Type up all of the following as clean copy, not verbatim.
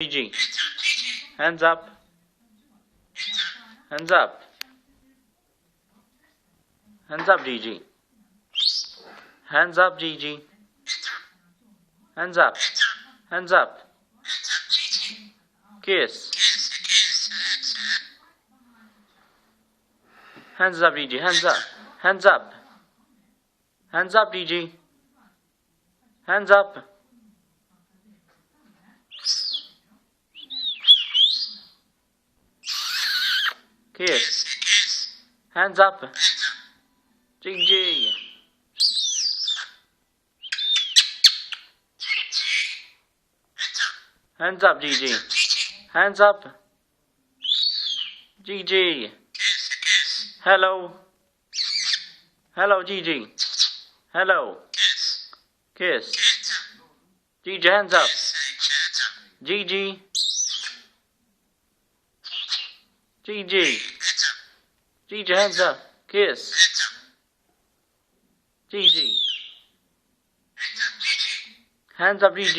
GG. Hands up. Hands up. Hands up, GG. Hands up, GG. Hands up. Hands up. Kiss. Hands up, GG. Hands up. Hands up. Hands up, GG. Hands up. Kiss. Hands up. GG. Hands up, GG. Hands up. GG. Hello. Hello, GG. Hello. Kiss. GG, hands up. GG. GG. GG, hands up. Kiss. GG. Hands up, GG.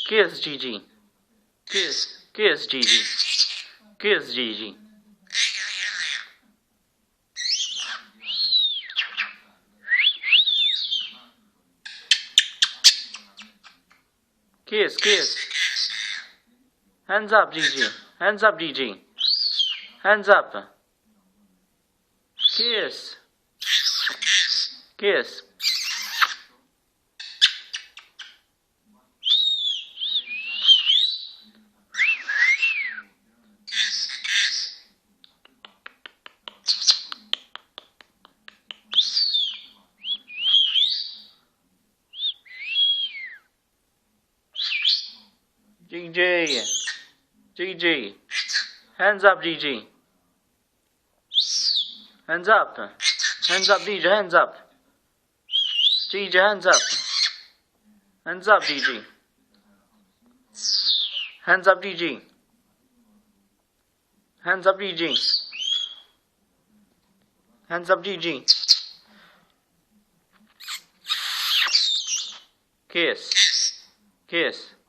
Kiss, GG. Kiss. Kiss, GG. Kiss, GG. Kiss, kiss. Hands up, GG. Hands up, GG. Hands up. Kiss. Kiss. GG. GG. Hands up, GG. Hands up. Hands up, GG. Hands up. GG, hands up. Hands up, GG. Hands up, GG. Hands up, GG. Hands up, GG. Kiss. Kiss.